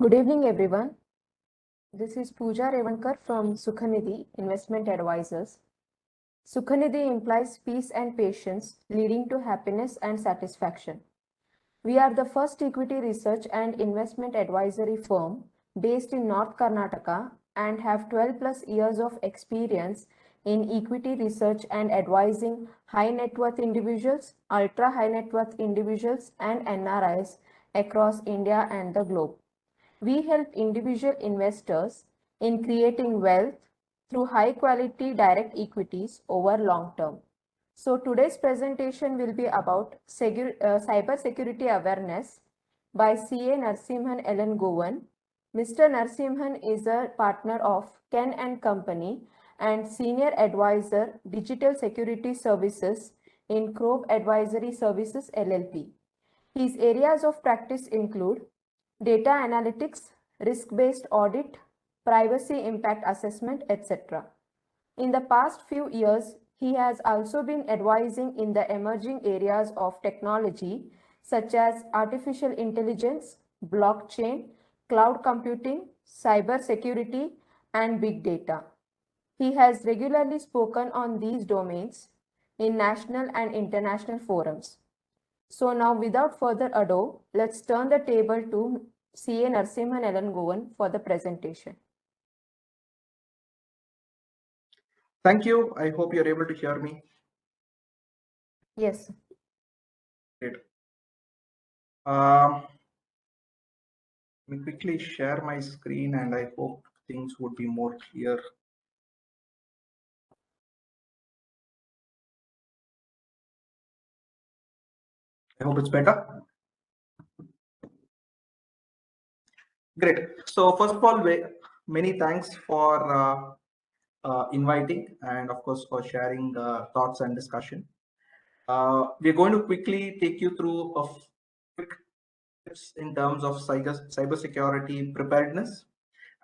Good evening, everyone. This is Pooja Revankar from Sukhanidhi Investment Advisors. Sukhanidhi implies peace and patience, leading to happiness and satisfaction. We are the first equity research and investment advisory firm based in North Karnataka and have 12 plus years of experience in equity research and advising high net worth individuals, ultra high net worth individuals, and NRIs across India and the globe. We help individual investors in creating wealth through high quality direct equities over long term. So today's presentation will be about cyber security awareness by CA Narasimhan Elangovan. Mr. Narasimhan is a partner of Ken and Company and senior advisor digital security services in Crowe Advisory Services LLP. His areas of practice include data analytics, risk-based audit, privacy impact assessment, etc. In the past few years, he has also been advising in the emerging areas of technology such as artificial intelligence, blockchain, cloud computing, cyber security, and big data. He has regularly spoken on these domains in national and international forums. So now without further ado, let's turn the table to CA Narasimhan Elangovan for the presentation. Thank you. I hope you're able to hear me. Yes. Great. Let me quickly share my screen and I hope things would be more clear. I hope it's better. Great. So first of all, many thanks for inviting and of course for sharing thoughts and discussion. We're going to quickly take you through a quick tips in terms of cybersecurity preparedness.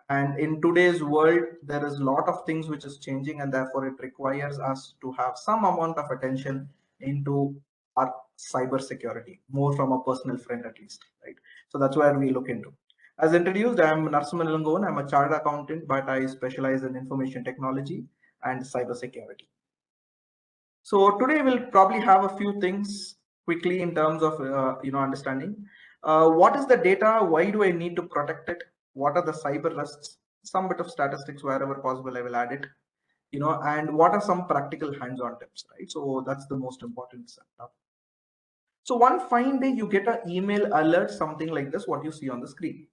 And in today's world, there is a lot of things which is changing, and therefore it requires us to have some amount of attention into our cyber security, more from a personal friend at least, right? So that's where we look into. As introduced, I am Narasimhan Elangovan. I'm a chartered accountant, but I specialize in information technology and cyber security. So today we'll probably have a few things quickly in terms of understanding. What is the data? Why do I need to protect it? What are the cyber risks? Some bit of statistics wherever possible, I will add it. And what are some practical hands-on tips, right? So that's the most important stuff. So one fine day you get an email alert, something like this, what you see on the screen,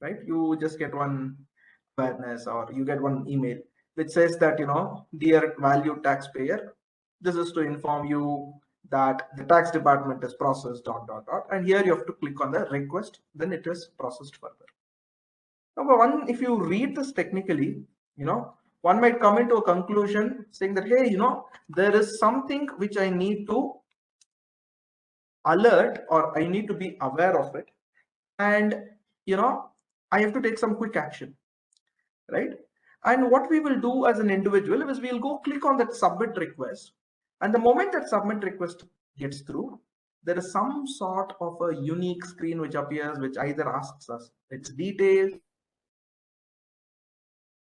right? You just get one awareness or you get one email which says that, dear valued taxpayer, this is to inform you that the tax department is processed ... and here you have to click on the request, then it is processed further. Number one, if you read this technically, one might come into a conclusion saying that, hey, there is something which I need to alert or I need to be aware of it, and I have to take some quick action, right? And what we will do as an individual is we'll go click on that submit request, and the moment that submit request gets through, there is some sort of a unique screen which appears, which either asks us its details,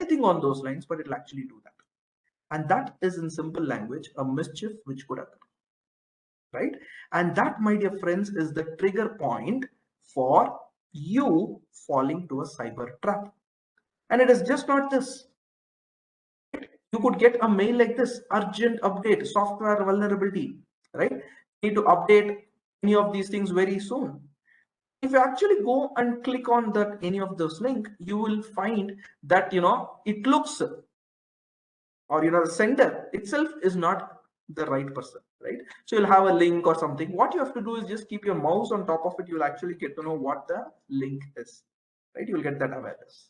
anything on those lines, but it'll actually do that. And that is in simple language a mischief which could occur, right? And that, my dear friends, is the trigger point for you falling to a cyber trap. And it is just not this. You could get a mail like this: urgent update, software vulnerability, right? You need to update any of these things very soon. If you actually go and click on that any of those links, you will find that it looks, or the sender itself is not the right person, right? So you'll have a link or something. What you have to do is just keep your mouse on top of it. You'll actually get to know what the link is, right? You'll get that awareness.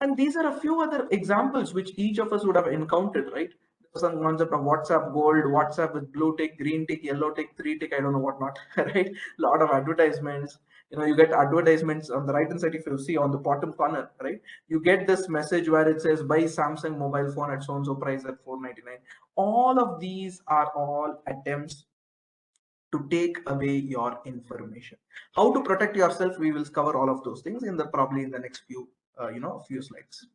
And these are a few other examples which each of us would have encountered, right? There's some concept of WhatsApp Gold, WhatsApp with blue tick, green tick, yellow tick, 3 tick, I don't know what not, right? A lot of advertisements. You get advertisements on the right hand side. If you see on the bottom corner, right, you get this message where it says buy Samsung mobile phone at so and so price at $499. All of these are all attempts to take away your information. How to protect yourself, we will cover all of those things in the probably in the next few slides.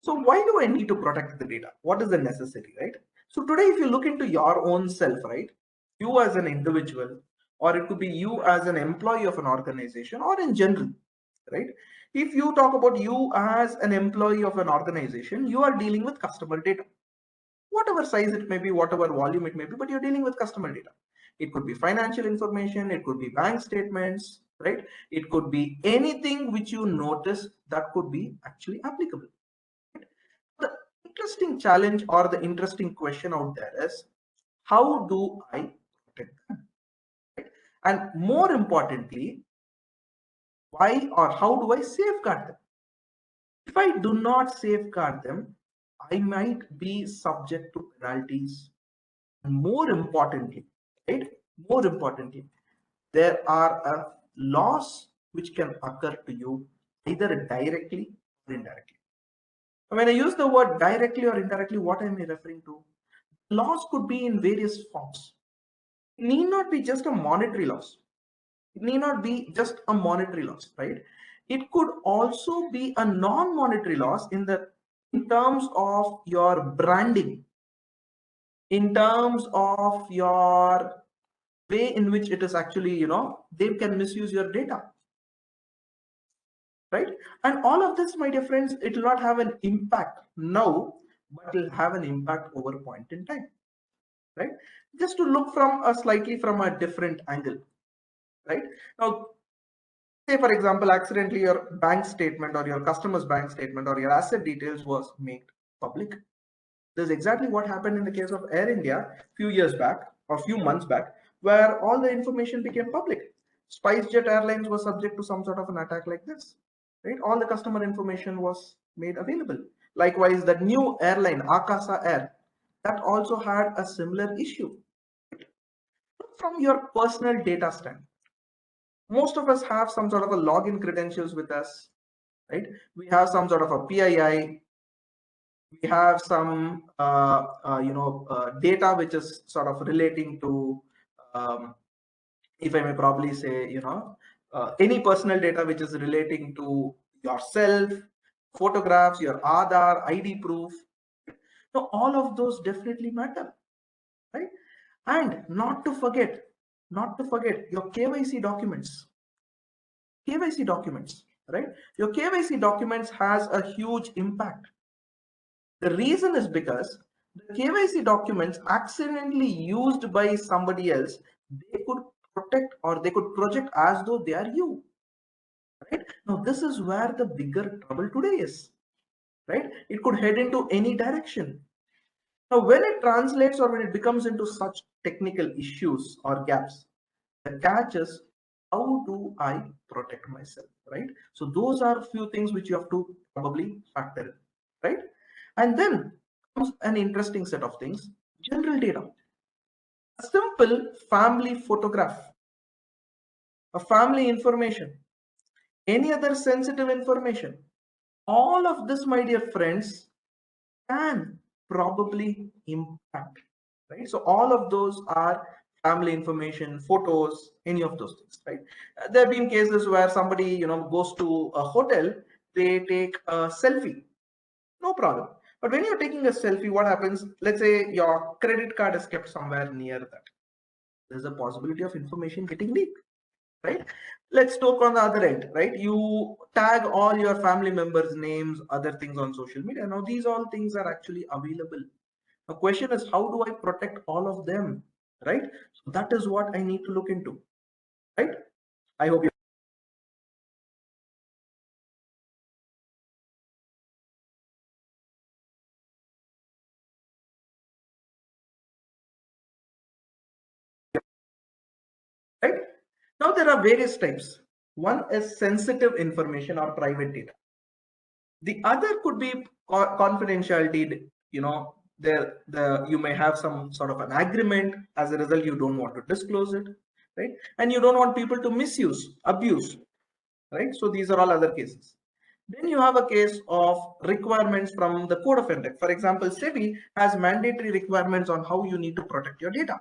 So why do I need to protect the data? What is the necessity, right? So today, if you look into your own self, right, you as an individual, or it could be you as an employee of an organization, or in general, right? If you talk about you as an employee of an organization, you are dealing with customer data, whatever size it may be, whatever volume it may be, but you're dealing with customer data. It could be financial information, it could be bank statements, right? It could be anything which you notice that could be actually applicable. The interesting challenge or the interesting question out there is, how do I protect them? Right? And more importantly, why or how do I safeguard them? If I do not safeguard them, I might be subject to penalties. And more importantly, right? More importantly, there are laws which can occur to you either directly or indirectly. When I use the word directly or indirectly, what am I referring to? Laws could be in various forms. It need not be just a monetary loss. It need not be just a monetary loss, right? It could also be a non-monetary loss in terms of your branding, in terms of your way in which it is actually, they can misuse your data, right? And all of this, my dear friends, it will not have an impact now, but will have an impact over a point in time, right? Just to look from a slightly from a different angle, right? Now, say for example, accidentally your bank statement or your customer's bank statement or your asset details was made public. This is exactly what happened in the case of Air India few years back or few months back, where all the information became public. SpiceJet Airlines was subject to some sort of an attack like this, right? All the customer information was made available. Likewise, the new airline, Akasa Air, that also had a similar issue. From your personal data standpoint, most of us have some sort of a login credentials with us, right? We have some sort of a PII. We have some data which is sort of relating to, if I may probably say, any personal data which is relating to yourself, photographs, your Aadhaar, ID proof. So all of those definitely matter, right? And not to forget your KYC documents. KYC documents, right? Your KYC documents has a huge impact. The reason is because the KYC documents accidentally used by somebody else, they could protect or they could project as though they are you, right? Now, this is where the bigger trouble today is, right? It could head into any direction. Now, when it translates or when it becomes into such technical issues or gaps, the catch is, how do I protect myself, right? So those are a few things which you have to probably factor in, right? And then comes an interesting set of things, general data. A simple family photograph, a family information, any other sensitive information. All of this, my dear friends, can probably impact, right? So all of those are family information, photos, any of those things, right? There have been cases where somebody, goes to a hotel, they take a selfie, no problem. But when you're taking a selfie, what happens? Let's say your credit card is kept somewhere near that. There's a possibility of information getting leaked, right? Let's talk on the other end, right? You tag all your family members' names, other things on social media. Now, these all things are actually available. The question is, how do I protect all of them, right? So that is what I need to look into, right? I hope you. Right? Now, there are various types. One is sensitive information or private data. The other could be confidentiality. You may have some sort of an agreement. As a result, you don't want to disclose it, right? And you don't want people to misuse, abuse, right? So these are all other cases. Then you have a case of requirements from the code of conduct. For example, SEBI has mandatory requirements on how you need to protect your data,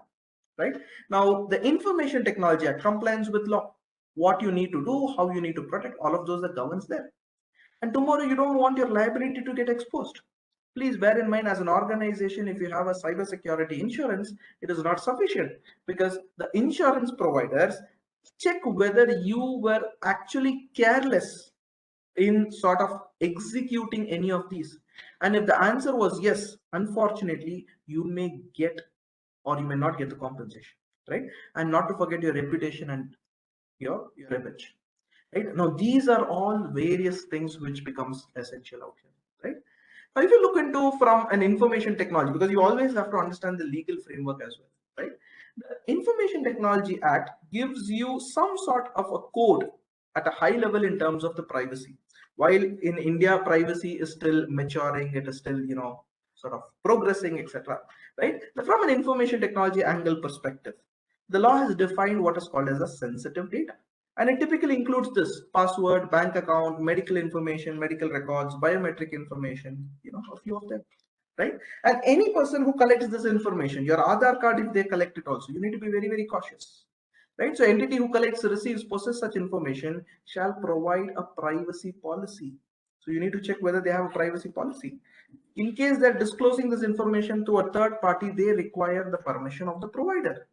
right? Now, the Information Technology Act, compliance with law, what you need to do, how you need to protect, all of those that governs there. And tomorrow you don't want your liability to get exposed. Please bear in mind, as an organization, if you have a cybersecurity insurance, it is not sufficient, because the insurance providers check whether you were actually careless in sort of executing any of these. And if the answer was yes, unfortunately, you may get or you may not get the compensation, right? And not to forget your reputation and your image, right? Now, these are all various things which becomes essential out here, right? Now, if you look into from an information technology, because you always have to understand the legal framework as well, right? The Information Technology Act gives you some sort of a code at a high level in terms of the privacy. While in India, privacy is still maturing, it is still, sort of progressing, etc. Right? But from an information technology angle perspective, the law has defined what is called as a sensitive data. And it typically includes this: password, bank account, medical information, medical records, biometric information, a few of them, right? And any person who collects this information, your Aadhaar card, if they collect it also, you need to be very, very cautious, right? So entity who collects, receives, possesses such information shall provide a privacy policy. So you need to check whether they have a privacy policy. In case they're disclosing this information to a third party, they require the permission of the provider,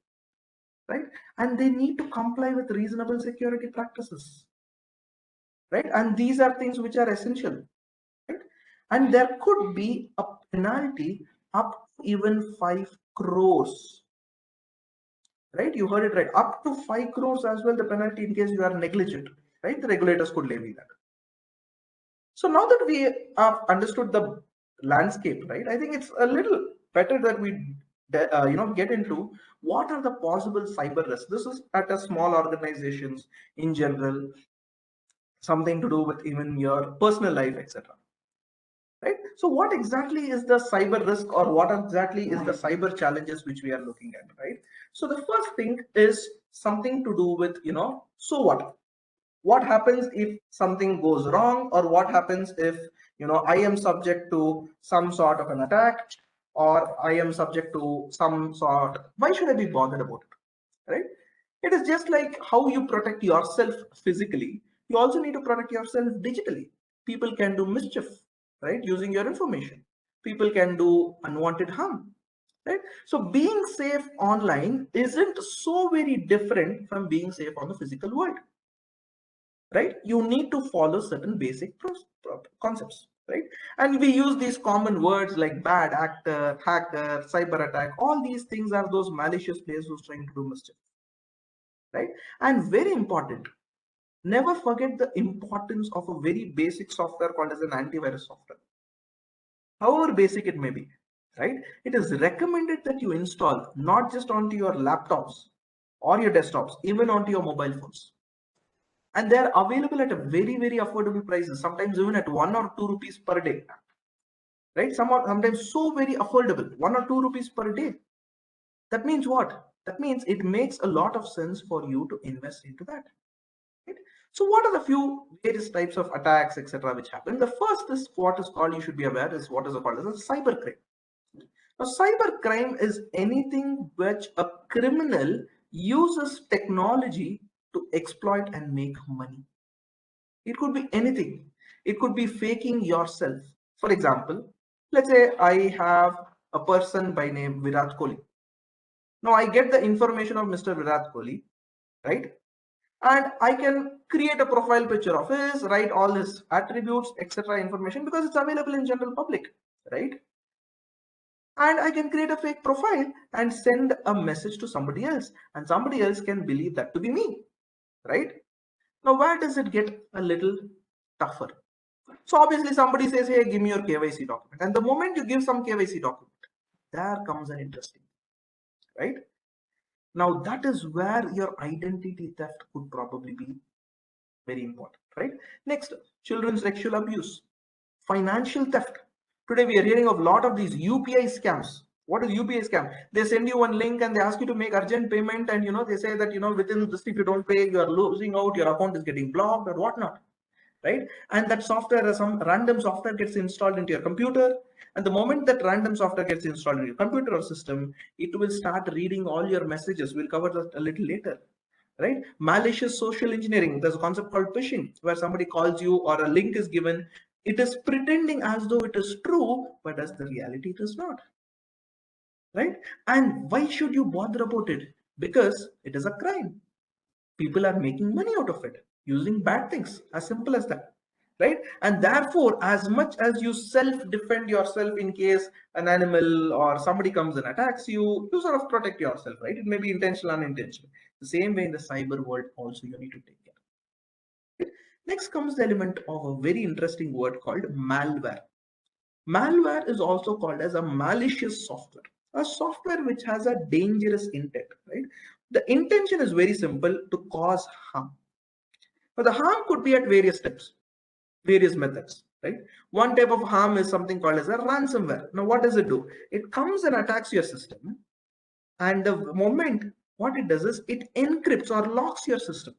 right? And they need to comply with reasonable security practices, right? And these are things which are essential, right? And there could be a penalty up to even 5 crores, right? You heard it right, up to 5 crores as well, the penalty in case you are negligent, right? The regulators could levy that. So now that we have understood the landscape, right, I think it's a little better that we get into what are the possible cyber risks. This is at a small organizations in general, something to do with even your personal life, etc. Right? So what exactly is the cyber risk, or what exactly is the cyber challenges which we are looking at, right? So the first thing is something to do with, so what happens if something goes wrong, or what happens if, I am subject to some sort of an attack, or I am subject to some sort, why should I be bothered about it, right? It is just like how you protect yourself physically, you also need to protect yourself digitally. People can do mischief, right, using your information. People can do unwanted harm, right? So being safe online isn't so very different from being safe on the physical world, right? You need to follow certain basic concepts, right? And we use these common words like bad actor, hacker, cyber attack. All these things are those malicious players who's trying to do mischief, right? And very important, never forget the importance of a very basic software called as an antivirus software. However basic it may be, right? It is recommended that you install not just onto your laptops or your desktops, even onto your mobile phones. And they're available at a very, very affordable prices, sometimes even at 1 or 2 rupees per day, right? Sometimes so very affordable, 1 or 2 rupees per day. That means what? That means it makes a lot of sense for you to invest into that. Right? So what are the few various types of attacks, etc., which happen? The first is what is called, you should be aware, is what is called as a cyber crime. Now, cyber crime is anything which a criminal uses technology to exploit and make money. It could be anything. It could be faking yourself. For example, let's say I have a person by name Virat Kohli. Now I get the information of Mr. Virat Kohli, right? And I can create a profile picture of his, write all his attributes, etc. information, because it's available in general public, right? And I can create a fake profile and send a message to somebody else, and somebody else can believe that to be me, right? Now, where does it get a little tougher? So obviously somebody says, hey, give me your KYC document. And the moment you give some KYC document, there comes an interesting, right? Now that is where your identity theft could probably be very important, right? Next, children's sexual abuse, financial theft. Today we are hearing of a lot of these UPI scams. What is UPI scam? They send you one link and they ask you to make urgent payment, and they say that within this, if you don't pay, you are losing out, your account is getting blocked or whatnot, right? And that software, some random software gets installed into your computer. And the moment that random software gets installed in your computer or system, it will start reading all your messages. We'll cover that a little later, right? Malicious social engineering. There's a concept called phishing, where somebody calls you or a link is given. It is pretending as though it is true, but as the reality it is not, right? And why should you bother about it? Because it is a crime. People are making money out of it using bad things, as simple as that, right? And therefore, as much as you self-defend yourself in case an animal or somebody comes and attacks you, you sort of protect yourself, right? It may be intentional, unintentional. The same way in the cyber world also you need to take care. Next comes the element of a very interesting word called malware. Malware is also called as a malicious software, a software which has a dangerous intent, right? The intention is very simple, to cause harm. But the harm could be at various steps, various methods, right? One type of harm is something called as a ransomware. Now, what does it do? It comes and attacks your system, and the moment what it does is it encrypts or locks your system,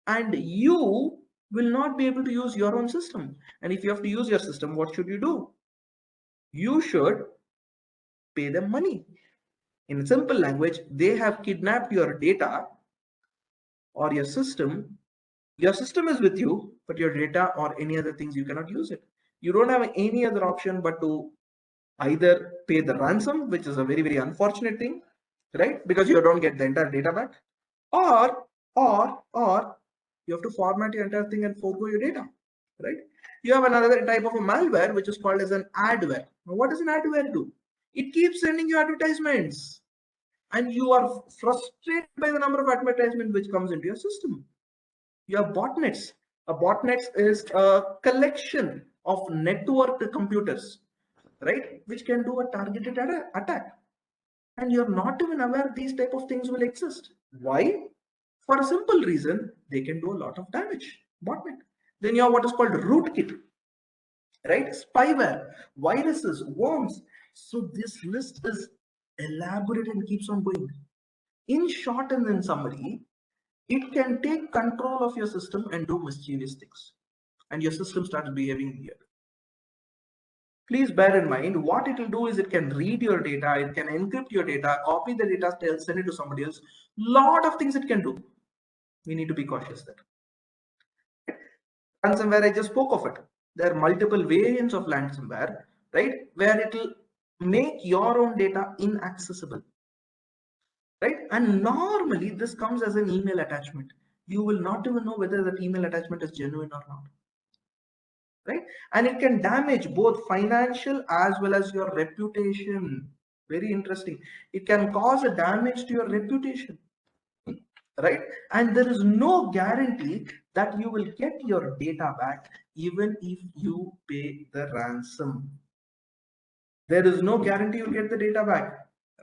and you will not be able to use your own system. And if you have to use your system, what should you do? You should pay them money. In simple language, they have kidnapped your data or your system. Your system is with you, but your data or any other things, you cannot use it. You don't have any other option but to either pay the ransom, which is a very, very unfortunate thing, right? Because you don't get the entire data back, or you have to format your entire thing and forgo your data, right? You have another type of a malware, which is called as an adware. Now, what does an adware do? It keeps sending you advertisements, and you are frustrated by the number of advertisements which comes into your system. You have botnets. A botnet is a collection of networked computers, right, which can do a targeted attack. And you're not even aware these type of things will exist. Why? For a simple reason, they can do a lot of damage. Botnet. Then you have what is called rootkit, right? Spyware, viruses, worms. So this list is elaborate and keeps on going. In short and in summary, it can take control of your system and do mischievous things, and your system starts behaving weird. Please bear in mind, what it will do is it can read your data, it can encrypt your data, copy the data, send it to somebody else. Lot of things it can do. We need to be cautious there. Ransomware, I just spoke of it. There are multiple variants of ransomware, right, where it will make your own data inaccessible, right? And normally this comes as an email attachment. You will not even know whether that email attachment is genuine or not, right? And it can damage both financial as well as your reputation. Very interesting. It can cause a damage to your reputation, right? And there is no guarantee that you will get your data back even if you pay the ransom. There is no guarantee you'll get the data back,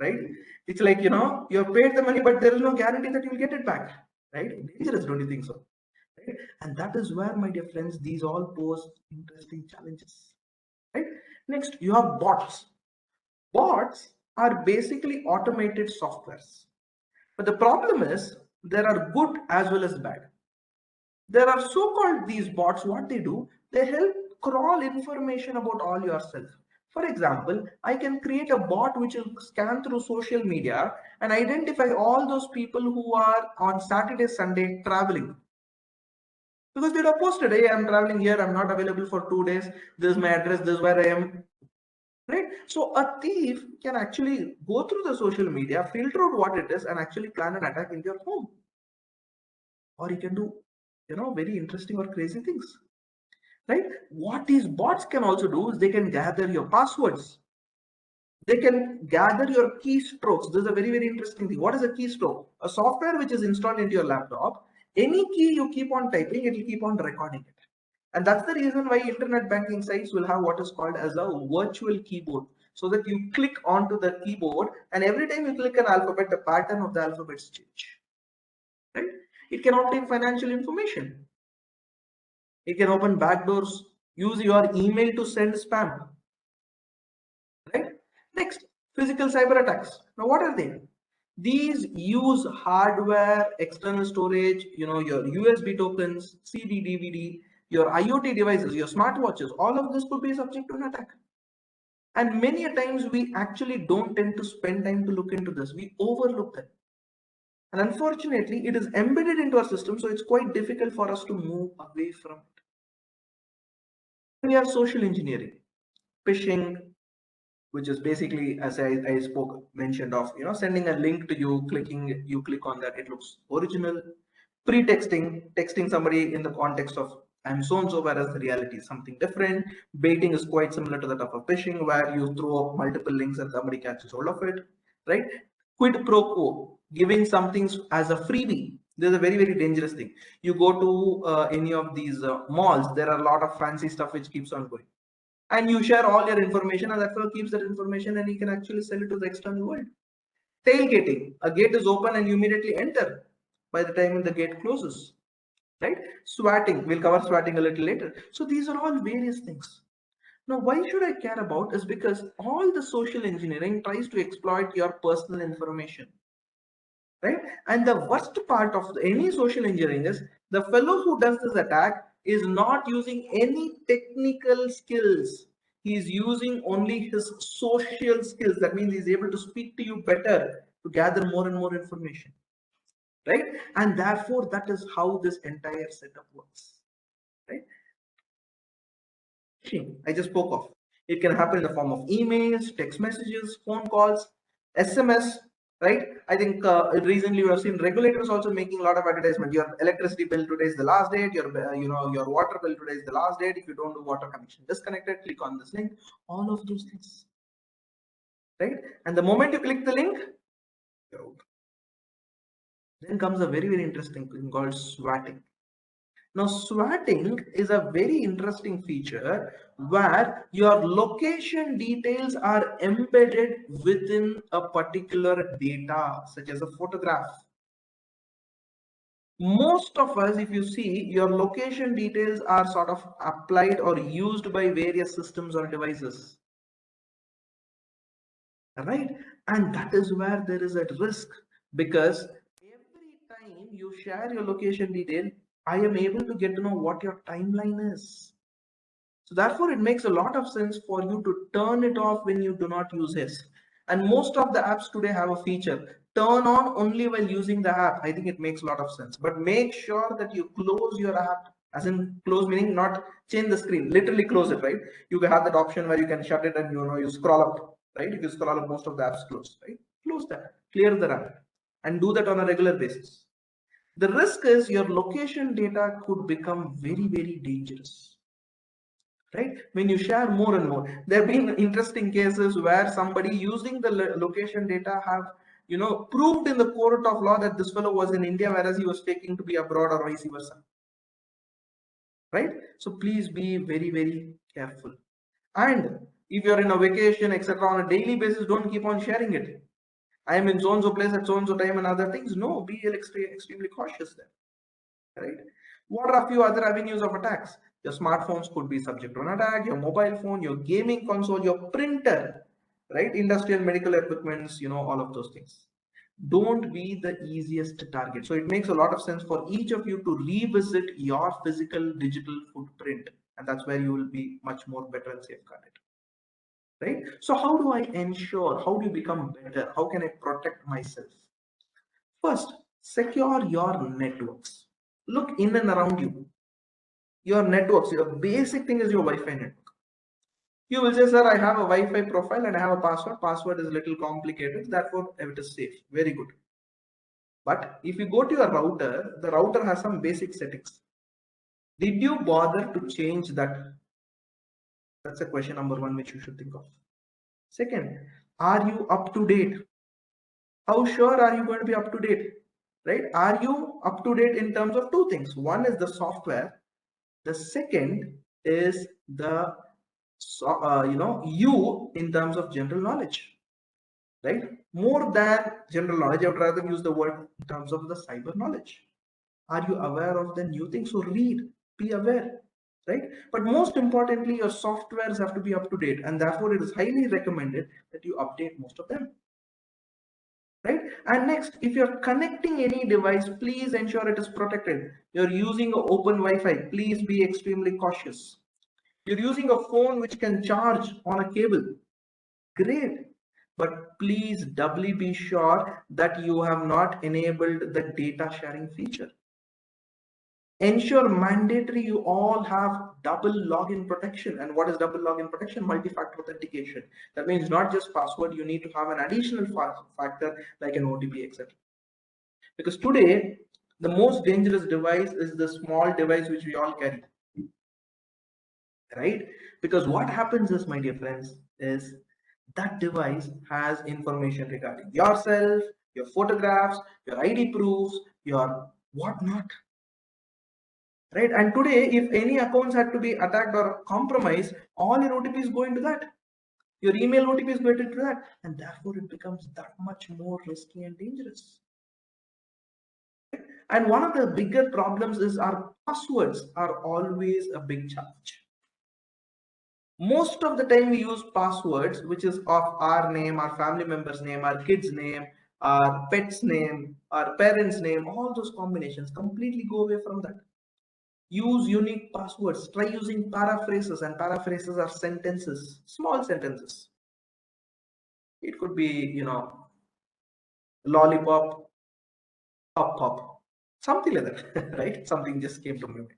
right? It's like, you know, you have paid the money, but there is no guarantee that you'll get it back, right? Dangerous, don't you think so? Right? And that is where, my dear friends, these all pose interesting challenges, right? Next, you have bots. Bots are basically automated softwares. But the problem is there are good as well as bad. There are so-called these bots, what they do, they help crawl information about all yourself. For example, I can create a bot which will scan through social media and identify all those people who are on Saturday, Sunday traveling. Because they'd have posted, hey, I'm traveling here, I'm not available for 2 days, this is my address, this is where I am, right? So a thief can actually go through the social media, filter out what it is, and actually plan an attack in your home. Or he can do, you know, very interesting or crazy things, right? What these bots can also do is they can gather your passwords. They can gather your keystrokes. This is a very, very interesting thing. What is a keystroke? A software which is installed into your laptop. Any key you keep on typing, it will keep on recording it. And that's the reason why internet banking sites will have what is called as a virtual keyboard. So that you click onto the keyboard and every time you click an alphabet, the pattern of the alphabets change. Right? It can obtain financial information. It can open backdoors, use your email to send spam. Right? Next, physical cyber attacks. Now, what are they? These use hardware, external storage, you know, your USB tokens, CD, DVD. your IoT devices, your smartwatches, all of this could be subject to an attack. And many a times we actually don't tend to spend time to look into this. We overlook that. And unfortunately, it is embedded into our system, so it's quite difficult for us to move away from it. We have social engineering, phishing, which is basically, as I mentioned of, sending a link to you, you click on that, it looks original. Pre-texting, texting somebody in the context of I'm so and so, whereas the reality is something different. Baiting is quite similar to that of a phishing, where you throw up multiple links and somebody catches hold of it, right? Quid pro quo, giving something as a freebie. This is a very, very dangerous thing. You go to any of these malls, there are a lot of fancy stuff which keeps on going. And you share all your information, and that fellow keeps that information and he can actually sell it to the external world. Tailgating, a gate is open and you immediately enter by the time the gate closes, right? Swatting, we'll cover swatting a little later. So these are all various things. Now, why should I care about is because all the social engineering tries to exploit your personal information, right? And the worst part of any social engineering is the fellow who does this attack is not using any technical skills. He is using only his social skills. That means he's able to speak to you better to gather more and more information, right? And therefore, that is how this entire setup works, right? I just spoke of. It can happen in the form of emails, text messages, phone calls, SMS, right? I think recently we have seen regulators also making a lot of advertisement. Your electricity bill today is the last date. Your your water bill today is the last date. If you don't do water connection disconnected, click on this link. All of those things, right? And the moment you click the link, you're out. Then comes a very, very interesting thing called swatting. Now, swatting is a very interesting feature where your location details are embedded within a particular data, such as a photograph. Most of us, if you see, your location details are sort of applied or used by various systems or devices, right? And that is where there is a risk, because every time you share your location detail, I am able to get to know what your timeline is. So therefore, it makes a lot of sense for you to turn it off when you do not use this. And most of the apps today have a feature, turn on only while using the app. I think it makes a lot of sense, but make sure that you close your app, as in close meaning not change the screen, literally close it, right? You can have that option where you can shut it and you scroll up, right? If you scroll up, most of the apps close, right? Close that, clear the app, and do that on a regular basis. The risk is your location data could become very, very dangerous, right? When you share more and more, there have been interesting cases where somebody using the location data have proved in the court of law that this fellow was in India whereas he was taking to be abroad, or vice versa, right? So please be very, very careful. And if you're in a vacation, etc., on a daily basis, don't keep on sharing it. I am in so and so place at so and so time and other things. No, be extremely cautious there, right? What are a few other avenues of attacks? Your smartphones could be subject to an attack, your mobile phone, your gaming console, your printer, right? Industrial medical equipments, all of those things. Don't be the easiest target. So it makes a lot of sense for each of you to revisit your physical digital footprint. And that's where you will be much more better and safeguarded, right? So how do I ensure? How do you become better? How can I protect myself? First, secure your networks. Look in and around you. Your networks, your basic thing is your Wi-Fi network. You will say, sir, I have a Wi-Fi profile and I have a password. Password is a little complicated, therefore it is safe. Very good. But if you go to your router, the router has some basic settings. Did you bother to change that? That's a question number one which you should think of. Second, are you up to date? How sure are you going to be up to date? Right? Are you up to date in terms of two things? One is the software. The second is the you in terms of general knowledge, right? More than general knowledge, I would rather use the word in terms of the cyber knowledge. Are you aware of the new things? So read, be aware, right? But most importantly, your softwares have to be up to date, and therefore it is highly recommended that you update most of them. right? And next, if you're connecting any device, please ensure it is protected. You're using an open Wi-Fi, please be extremely cautious. You're using a phone which can charge on a cable, great, but please doubly be sure that you have not enabled the data sharing feature. Ensure mandatory you all have double login protection. And what is double login protection? Multi-factor authentication. That means not just password, you need to have an additional factor like an OTP, etc. Because today, the most dangerous device is the small device which we all carry, right? Because what happens is, my dear friends, is that device has information regarding yourself, your photographs, your ID proofs, your whatnot, right? And today, if any accounts had to be attacked or compromised, all your OTPs go into that. Your email OTPs go into that, and therefore it becomes that much more risky and dangerous. And one of the bigger problems is our passwords are always a big challenge. Most of the time we use passwords which is of our name, our family member's name, our kid's name, our pet's name, our parents' name. All those combinations, completely go away from that. Use unique passwords. Try using paraphrases, and paraphrases are sentences, small sentences. It could be, lollipop, pop pop, something like that, right? Something just came to my mind,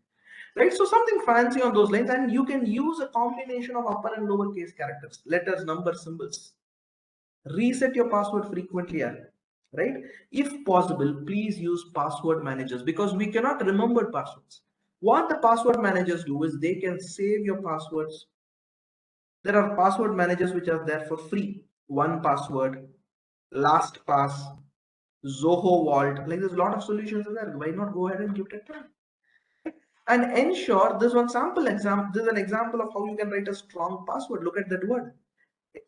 right? So something fancy on those lines, and you can use a combination of upper and lower case characters, letters, numbers, symbols. Reset your password frequently, right? If possible, please use password managers, because we cannot remember passwords. What the password managers do is they can save your passwords. There are password managers which are there for free. 1Password, LastPass, Zoho Vault. Like, there's a lot of solutions there. Why not go ahead and give it a try? And ensure this one sample example. This is an example of how you can write a strong password. Look at that word.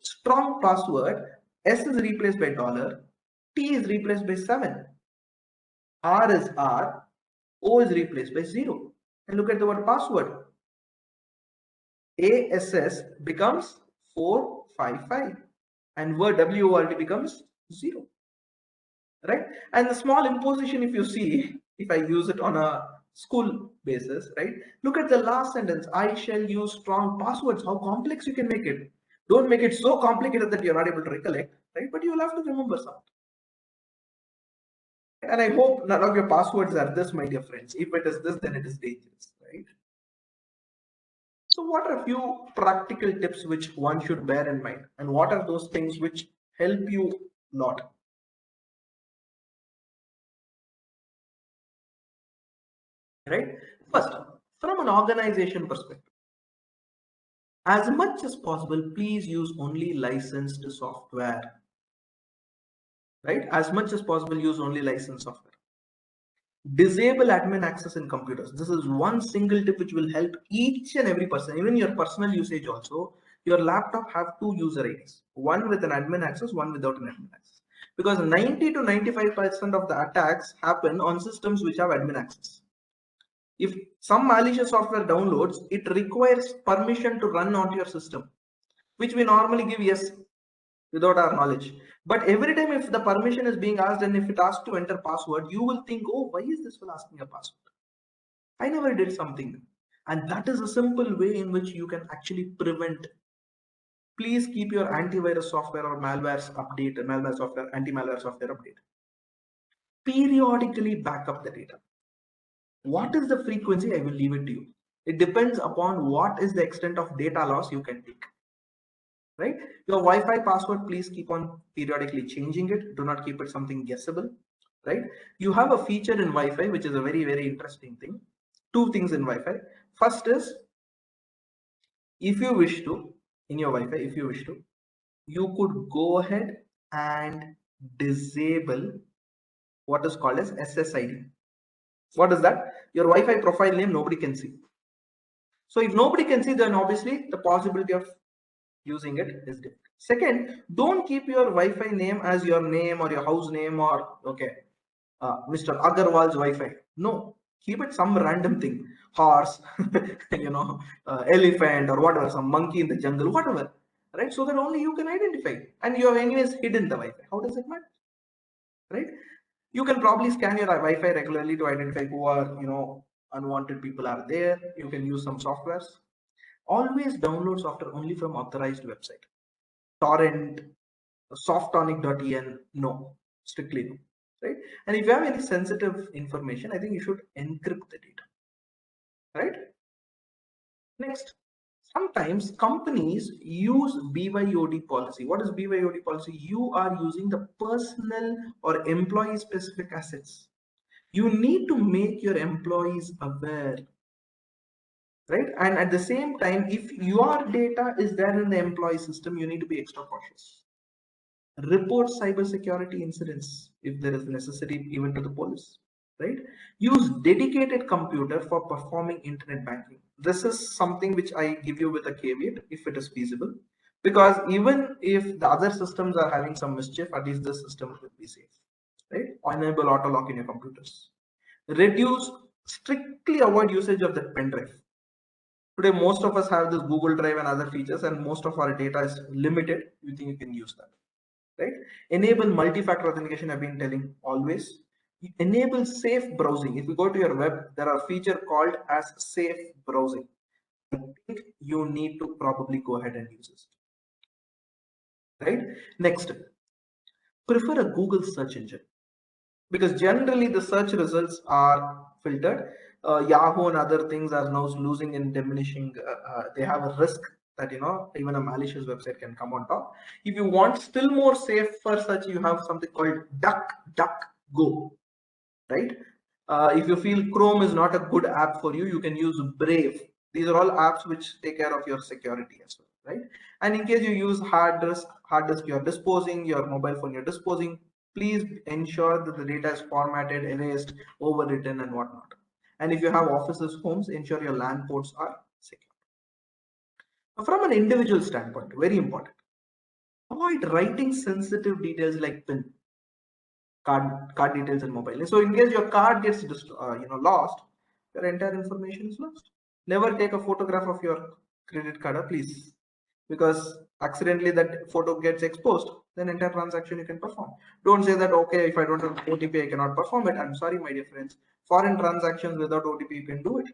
Strong password. S is replaced by $, T is replaced by 7, R is R, O is replaced by 0. And look at the word password. ASS becomes 455, and word WORD becomes 0. Right? And the small imposition, if you see, if I use it on a school basis, right? Look at the last sentence. I shall use strong passwords. How complex you can make it. Don't make it so complicated that you're not able to recollect, right? But you'll have to remember something. And I hope none of your passwords are this, my dear friends. If it is this, then it is dangerous, right? So what are a few practical tips which one should bear in mind? And what are those things which help you a lot? Right? First, from an organization perspective, as much as possible, please use only licensed software. Right? As much as possible, use only licensed software. Disable admin access in computers. This is one single tip which will help each and every person, even your personal usage also. Your laptop have 2 user IDs, one with an admin access, one without an admin access. Because 90 to 95% of the attacks happen on systems which have admin access. If some malicious software downloads, it requires permission to run onto your system, which we normally give yes without our knowledge. But every time if the permission is being asked and if it asks to enter password, you will think, oh, why is this one asking a password? I never did something. And that is a simple way in which you can actually prevent. Please keep your antivirus software or malware update, malware software, anti-malware software update. Periodically back up the data. What is the frequency? I will leave it to you. It depends upon what is the extent of data loss you can take. Right? Your Wi-Fi password, please keep on periodically changing it. Do not keep it something guessable. Right? You have a feature in Wi-Fi which is a very, very interesting thing. 2 things in Wi-Fi. First is, if you wish to, in your Wi-Fi, if you wish to, you could go ahead and disable what is called as SSID. What is that? Your Wi-Fi profile name nobody can see. So if nobody can see, then obviously the possibility of using it is different. Second, don't keep your Wi-Fi name as your name or your house name or Mr. Agarwal's Wi-Fi. No, keep it some random thing, horse, elephant or whatever, some monkey in the jungle, whatever, right? So that only you can identify, and you have anyways hidden the Wi-Fi. How does it matter? right? You can probably scan your Wi-Fi regularly to identify who are, unwanted people are there. You can use some softwares. Always download software only from authorized website. Torrent, softonic.en, no, strictly no, right? And if you have any sensitive information, I think you should encrypt the data, right? Next, sometimes companies use BYOD policy. What is BYOD policy? You are using the personal or employee specific assets. You need to make your employees aware, right? And at the same time, if your data is there in the employee system, you need to be extra cautious. Report cybersecurity incidents if there is necessary, even to the police, right? Use dedicated computer for performing internet banking. This is something which I give you with a caveat if it is feasible, because even if the other systems are having some mischief, at least this system will be safe, right? Enable auto lock in your computers. Reduce, strictly avoid usage of the pen drive. Today most of us have this Google Drive and other features, and most of our data is limited. You think you can use that, right? Enable multi-factor authentication. I've been telling always. Enable safe browsing. If you go to your web, there are feature called as safe browsing. I think you need to probably go ahead and use it, right? Next, prefer a Google search engine, because generally the search results are filtered. Yahoo and other things are now losing and diminishing. They have a risk that even a malicious website can come on top. If you want still more safe for search, you have something called DuckDuckGo, right? If you feel Chrome is not a good app for you, you can use Brave. These are all apps which take care of your security as well, right? And in case you use hard disk you're disposing, your mobile phone you're disposing, please ensure that the data is formatted, erased, overwritten, and whatnot. And if you have offices, homes, ensure your LAN ports are secure. Now, from an individual standpoint, very important, avoid writing sensitive details like PIN, card details, and mobile. So in case your card gets lost, your entire information is lost. Never take a photograph of your credit card, please, because accidentally that photo gets exposed, then entire transaction you can perform. Don't say that, okay, if I don't have OTP I cannot perform it. I'm sorry, my dear friends, foreign transactions without OTP you can do it.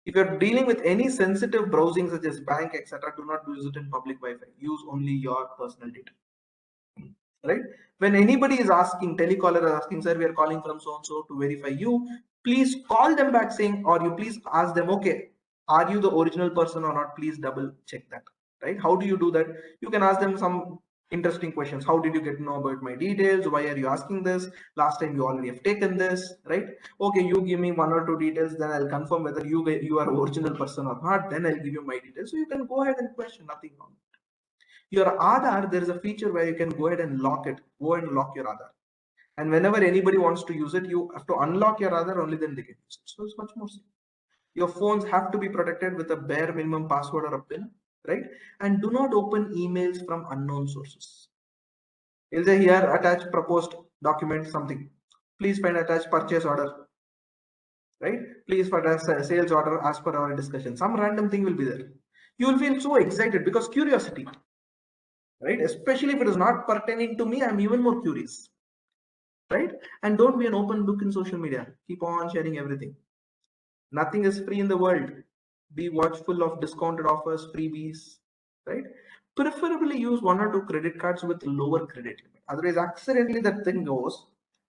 If you're dealing with any sensitive browsing such as bank, etc., do not use it in public Wi-Fi. Use only your personal data, right? When anybody is asking, telecaller is asking, sir, we are calling from so and so to verify you, please call them back saying, or you please ask them, okay, are you the original person or not? Please double check that, right? How do you do that? You can ask them some interesting questions. How did you get to know about my details? Why are you asking this? Last time you already have taken this, right? Okay, you give me one or two details, then I'll confirm whether you are original person or not, then I'll give you my details. So you can go ahead and question, nothing wrong. Your Aadhaar, there is a feature where you can go ahead and lock it. Go and lock your Aadhaar. And whenever anybody wants to use it, you have to unlock your Aadhaar, only then they can use it. So it's much more safe. Your phones have to be protected with a bare minimum password or a PIN, right? And do not open emails from unknown sources. You'll say here, attach proposed document, something. Please find attached purchase order, right? Please find a sales order as per our discussion. Some random thing will be there. You will feel so excited because curiosity, right? Especially if it is not pertaining to me, I'm even more curious, right? And don't be an open book in social media. Keep on sharing everything. Nothing is free in the world. Be watchful of discounted offers, freebies, right? Preferably use one or two credit cards with lower credit limit. Otherwise, accidentally that thing goes,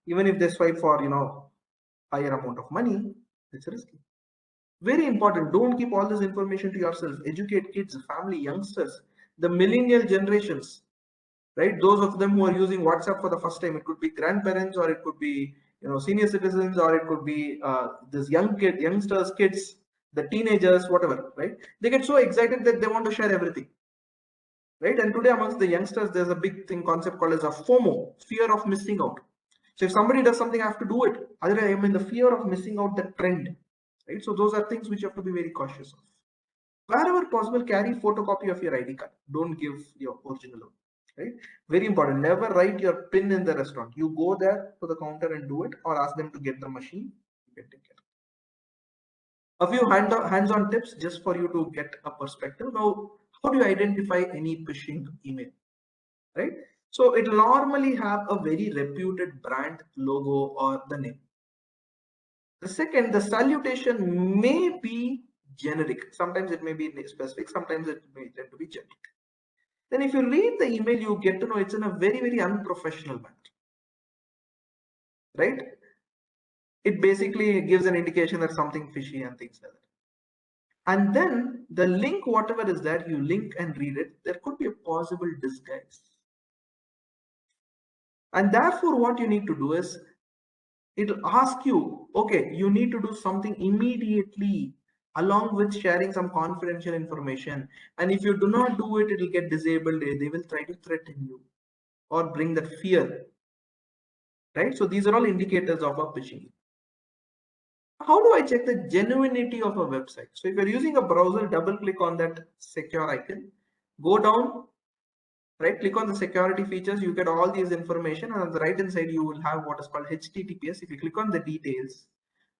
even if they swipe for, higher amount of money, it's risky. Very important. Don't keep all this information to yourself. Educate kids, family, youngsters, the millennial generations, right? Those of them who are using WhatsApp for the first time. It could be grandparents, or it could be senior citizens, or it could be this youngsters, kids, the teenagers, whatever, right? They get so excited that they want to share everything, right? And today amongst the youngsters, there's a big thing concept called as a FOMO, fear of missing out. So if somebody does something, I have to do it. Otherwise, I am in the fear of missing out the trend, right? So those are things which you have to be very cautious of. Wherever possible, carry photocopy of your ID card. Don't give your original, right? Very important. Never write your PIN in the restaurant. You go there to the counter and do it, or ask them to get the machine. You can take care. A few hands-on tips just for you to get a perspective. Now, how do you identify any phishing email, right? So it will normally have a very reputed brand logo or the name. The second, the salutation may be generic. Sometimes it may be specific, sometimes it may tend to be generic. Then if you read the email, you get to know it's in a very, very unprofessional manner, right? It basically gives an indication that something fishy and things like that. And then the link, whatever is there, you link and read it, there could be a possible disguise. And therefore, what you need to do is, it'll ask you, okay, you need to do something immediately along with sharing some confidential information. And if you do not do it, it'll get disabled. They will try to threaten you or bring that fear, right? So these are all indicators of a phishing. How do I check the genuinity of a website? So if you're using a browser, double click on that secure icon, go down, right, click on the security features, you get all these information, and on the right hand side you will have what is called HTTPS. If you click on the details,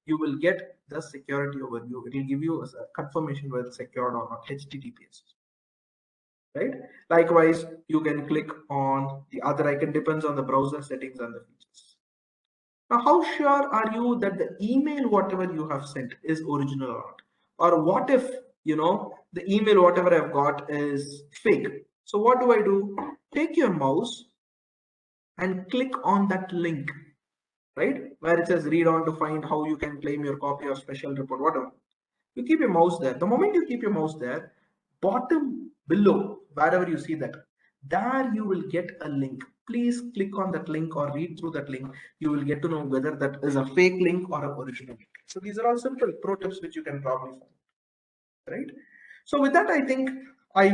you will get the security overview. It will give you a confirmation whether it's secured or not, HTTPS, right? Likewise, you can click on the other icon, depends on the browser settings and the features. Now, how sure are you that the email, whatever you have sent, is original or not? Or what if, the email, whatever I've got, is fake? So what do I do? Take your mouse and click on that link, right? Where it says read on to find how you can claim your copy of special report, whatever. You keep your mouse there. The moment you keep your mouse there, bottom below, wherever you see that, there you will get a link. Please click on that link or read through that link. You will get to know whether that is a fake link or an original link. So these are all simple pro tips which you can probably find, right? So with that, I think I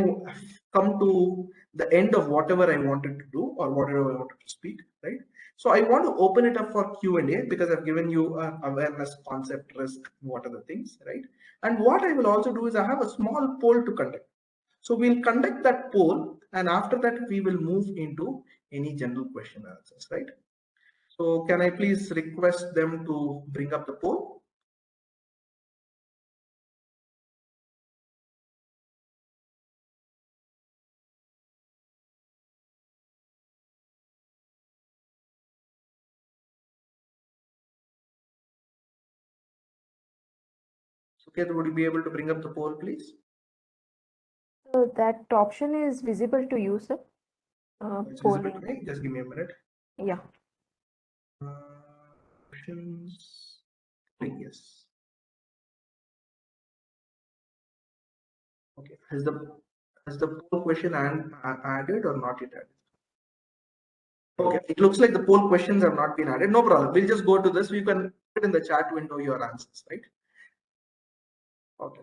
come to the end of whatever I wanted to do or whatever I wanted to speak, right? So I want to open it up for Q&A because I've given you an awareness, concept, risk, what are the things, right? And what I will also do is I have a small poll to conduct. So we'll conduct that poll, and after that we will move into any general question and answers, right? So can I please request them to bring up the poll? Okay, would you be able to bring up the poll, please? So that option is visible to you, sir. It's visible Polling. to me. Just give me a minute. Yeah. Questions. Yes. Okay. Has the poll question added or not yet added? Okay. It looks like the poll questions have not been added. No problem. We'll just go to this. You can put in the chat window your answers, right? Okay.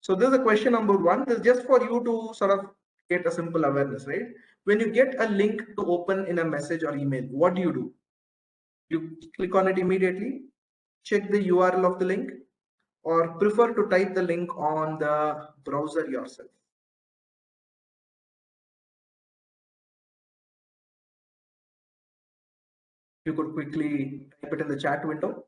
So this is a question number 1. This is just for you to sort of get a simple awareness, right? When you get a link to open in a message or email, what do? You click on it immediately, check the URL of the link, or prefer to type the link on the browser yourself. You could quickly type it in the chat window.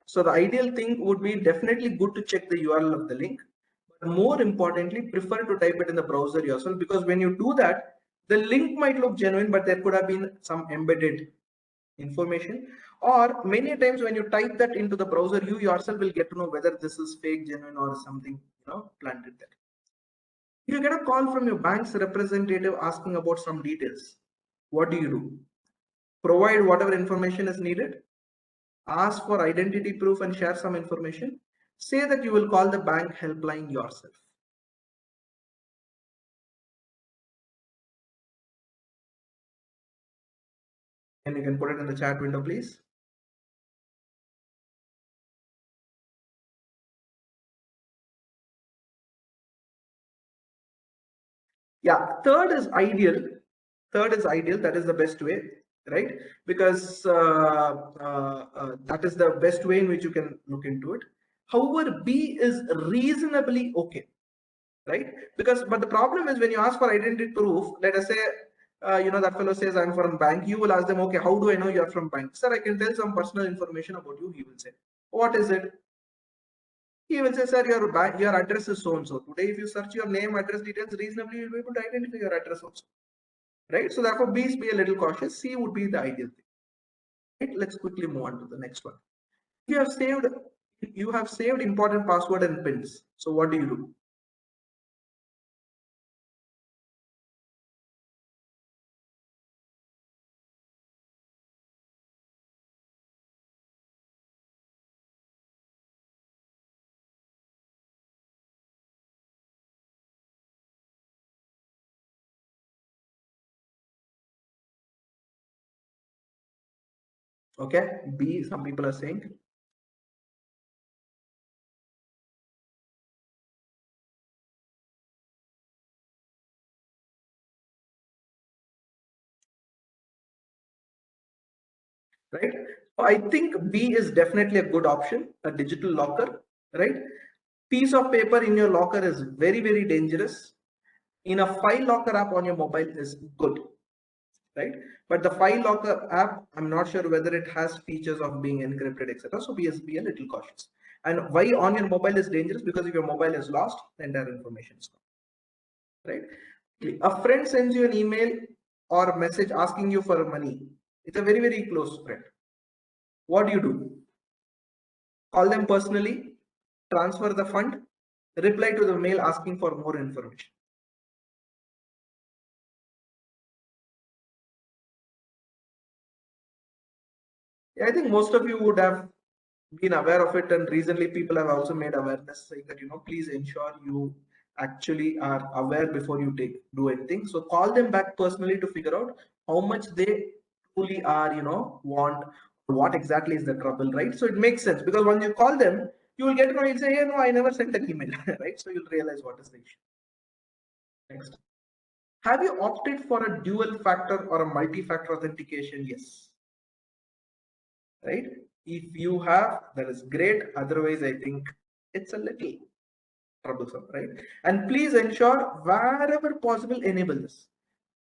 So the ideal thing would be definitely good to check the URL of the link, but more importantly, prefer to type it in the browser yourself, because when you do that, the link might look genuine, but there could have been some embedded information, or many times when you type that into the browser, you yourself will get to know whether this is fake, genuine, or something planted there. You get a call from your bank's representative asking about some details. What do? Provide whatever information is needed, ask for identity proof and share some information, say that you will call the bank helpline yourself. And you can put it in the chat window, please. Yeah, third is ideal. That is the best way, right? Because that is the best way in which you can look into it. However, B is reasonably okay, right? But the problem is when you ask for identity proof, let us say that fellow says, I'm from bank. You will ask them, okay, how do I know you're from bank? Sir, I can tell some personal information about you. He will say, what is it? He will say, sir, your address is so and so. Today, if you search your name, address details reasonably, you'll be able to identify your address also. Right? So therefore, B, be a little cautious. C would be the ideal thing. Right? Let's quickly move on to the next one. You have saved important password and pins. So what do you do? Okay, B, some people are saying. Right? So I think B is definitely a good option, a digital locker, right? Piece of paper in your locker is very, very dangerous. In a file locker app on your mobile is good, right? But the file locker app, I'm not sure whether it has features of being encrypted, etc. So be a little cautious. And why on your mobile is dangerous? Because if your mobile is lost, the entire information is gone, right? A friend sends you an email or a message asking you for money. It's a very, very close friend. What do? Call them personally, transfer the fund, reply to the mail asking for more information. Yeah, I think most of you would have been aware of it, and recently people have also made awareness saying that please ensure you actually are aware before you do anything. So call them back personally to figure out how much they truly are want, what exactly is the trouble, right? So it makes sense, because when you call them, you will get to know, you'll say, hey, no, I never sent an email. Right? So you'll realize what is the issue. Next, have you opted for a dual factor or a multi-factor authentication? Yes. Right? If you have, that is great. Otherwise, I think it's a little troublesome, right? And please ensure wherever possible enable this.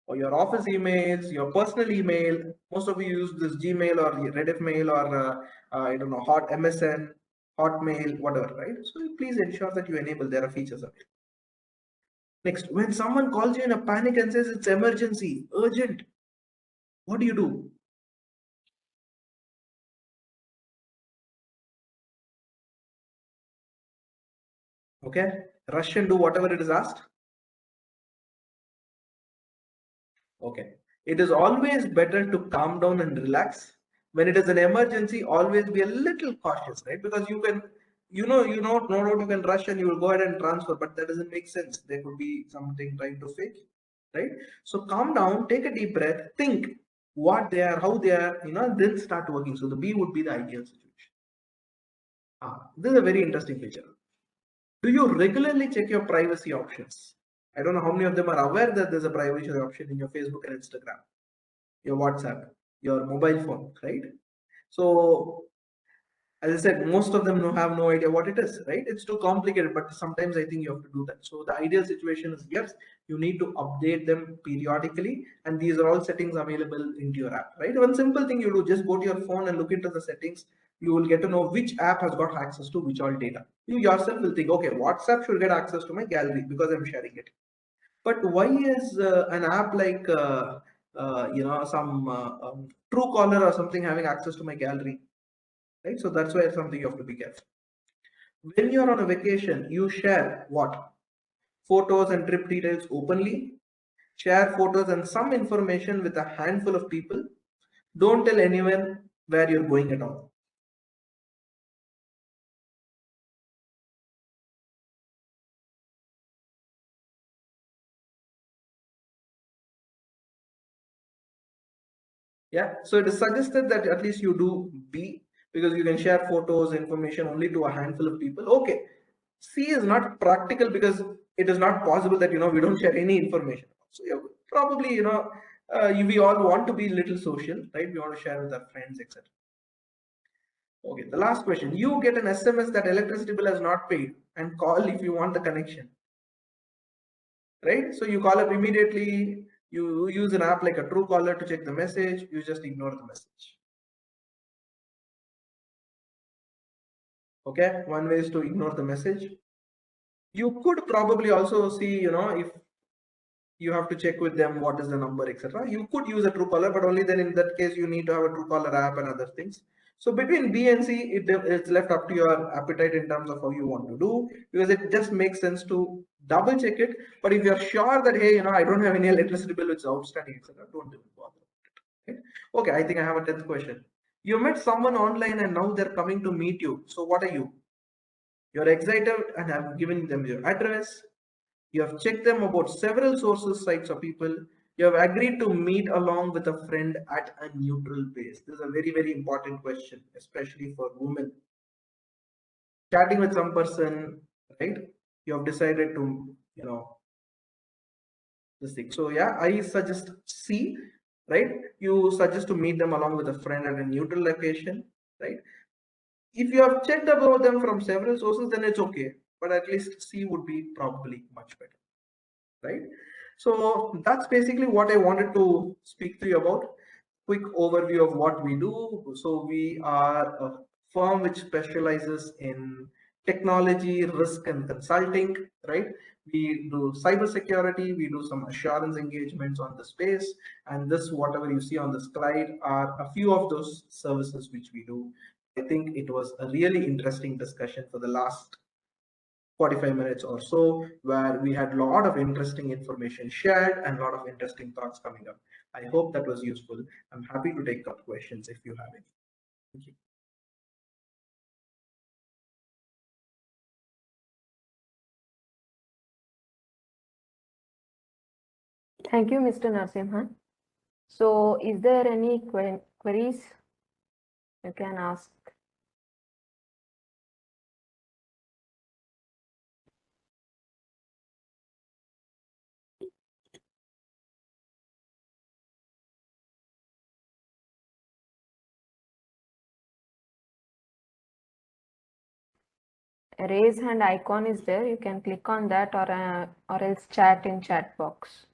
Or your office emails, your personal email. Most of you use this Gmail or Rediff mail or I don't know, Hot MSN, Hotmail, whatever, right? So please ensure that you enable. There are features of it. Next, when someone calls you in a panic and says it's emergency, urgent, what do? Okay, rush and do whatever it is asked. Okay. It is always better to calm down and relax. When it is an emergency, always be a little cautious, right? Because no doubt you can rush and you will go ahead and transfer, but that doesn't make sense. There could be something trying to fake, right? So calm down, take a deep breath, think what they are, how they are, then start working. So the B would be the ideal situation. This is a very interesting feature. Do you regularly check your privacy options? I don't know how many of them are aware that there's a privacy option in your Facebook and Instagram, your WhatsApp, your mobile phone, right? So as I said, most of them have no idea what it is, right? It's too complicated, but sometimes I think you have to do that. So the ideal situation is, yes, you need to update them periodically, and these are all settings available into your app, right? One simple thing you do, just go to your phone and look into the settings. You will get to know which app has got access to which all data. You yourself will think, okay, WhatsApp should get access to my gallery because I'm sharing it. But why is an app like some Truecaller or something having access to my gallery, right? So that's why something you have to be careful. When you're on a vacation, you share what? Photos and trip details openly. Share photos and some information with a handful of people. Don't tell anyone where you're going at all. Yeah, so it is suggested that at least you do B, because you can share photos, information only to a handful of people. Okay, C is not practical because it is not possible that we don't share any information. So probably we all want to be little social, right? We want to share with our friends, etc. Okay, the last question: you get an SMS that electricity bill has not paid, and call if you want the connection, right? So you call up immediately. You use an app like a Truecaller to check the message, you just ignore the message. Okay, one way is to ignore the message. You could probably also see, if you have to check with them what is the number, etc. You could use a Truecaller, but only then in that case you need to have a Truecaller app and other things. So between B and C, it's left up to your appetite in terms of how you want to do, because it just makes sense to double check it. But if you're sure that, hey, I don't have any electricity bill which is outstanding, etc., don't even bother. Right? Okay, I think I have a 10th question. You met someone online and now they're coming to meet you. So what are you? You're excited and have given them your address. You have checked them about several sources, sites, or people. You have agreed to meet along with a friend at a neutral pace. This is a very, very important question, especially for women. Chatting with some person, right? You have decided to, this thing. So yeah, I suggest C, right? You suggest to meet them along with a friend at a neutral location, right? If you have checked about them from several sources, then it's okay. But at least C would be probably much better, right? So that's basically what I wanted to speak to you about. Quick overview of what we do. So we are a firm which specializes in technology, risk and consulting, right? We do cybersecurity, we do some assurance engagements on the space, and this, whatever you see on the slide, are a few of those services which we do. I think it was a really interesting discussion for the last 45 minutes or so, where we had a lot of interesting information shared and a lot of interesting thoughts coming up. I hope that was useful. I'm happy to take up questions if you have any. Thank you. Thank you, Mr. Narasimhan. So, is there any queries you can ask? A raise hand icon is there. You can click on that, or else chat in chat box.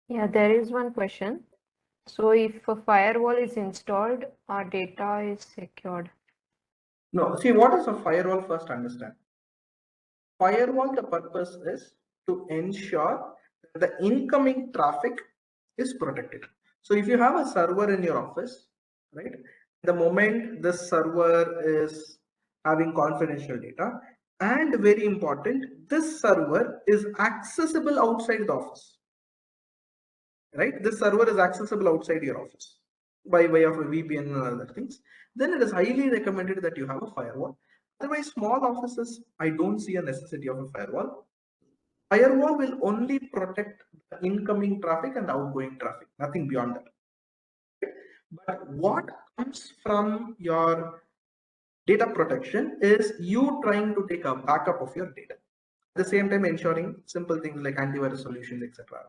Yeah, there is one question. So if a firewall is installed, our data is secured. No, see, what is a firewall? First understand. Firewall, the purpose is to ensure that the incoming traffic is protected. So if you have a server in your office, right, the moment this server is having confidential data, and very important, this server is accessible outside the office, right? This server is accessible outside your office by way of a VPN and other things. Then it is highly recommended that you have a firewall. Otherwise, small offices, I don't see a necessity of a firewall. Firewall will only protect the incoming traffic and outgoing traffic, nothing beyond that. But what comes from your data protection is you trying to take a backup of your data. At the same time, ensuring simple things like antivirus solutions, etc.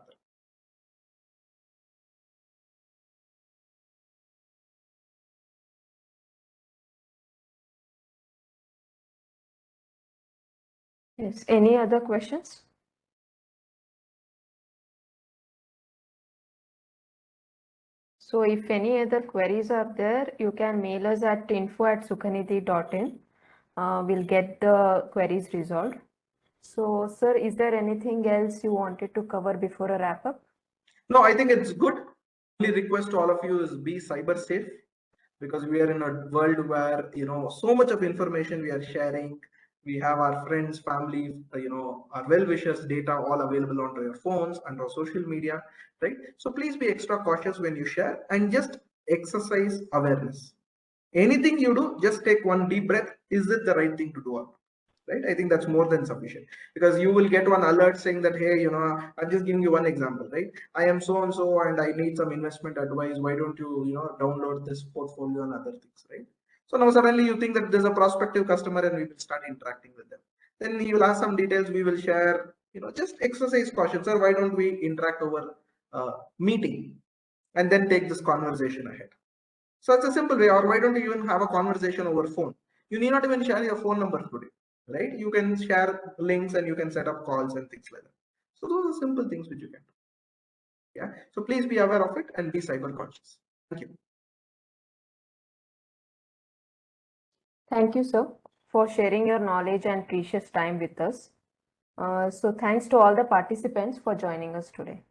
Yes. Any other questions? So if any other queries are there, you can mail us at info@sukhanidhi.in. We'll get the queries resolved. So, sir, is there anything else you wanted to cover before a wrap up? No, I think it's good. Only request to all of you is be cyber safe. because we are in a world where so much of information we are sharing. We have our friends, family, our well-wishers data all available onto your phones and our social media, right? So please be extra cautious when you share and just exercise awareness. Anything you do, just take one deep breath. Is it the right thing to do? Right? I think that's more than sufficient, because you will get one alert saying that, hey, I'm just giving you one example, right? I am so and so and I need some investment advice. Why don't you, download this portfolio and other things, right? So now suddenly you think that there's a prospective customer and we will start interacting with them. Then you will ask some details, we will share, just exercise caution. Sir, why don't we interact over meeting and then take this conversation ahead? So it's a simple way. Or why don't you even have a conversation over phone? You need not even share your phone number today, right? You can share links and you can set up calls and things like that. So those are simple things which you can do. Yeah. So please be aware of it and be cyber conscious. Thank you. Thank you, sir, for sharing your knowledge and precious time with us. So thanks to all the participants for joining us today.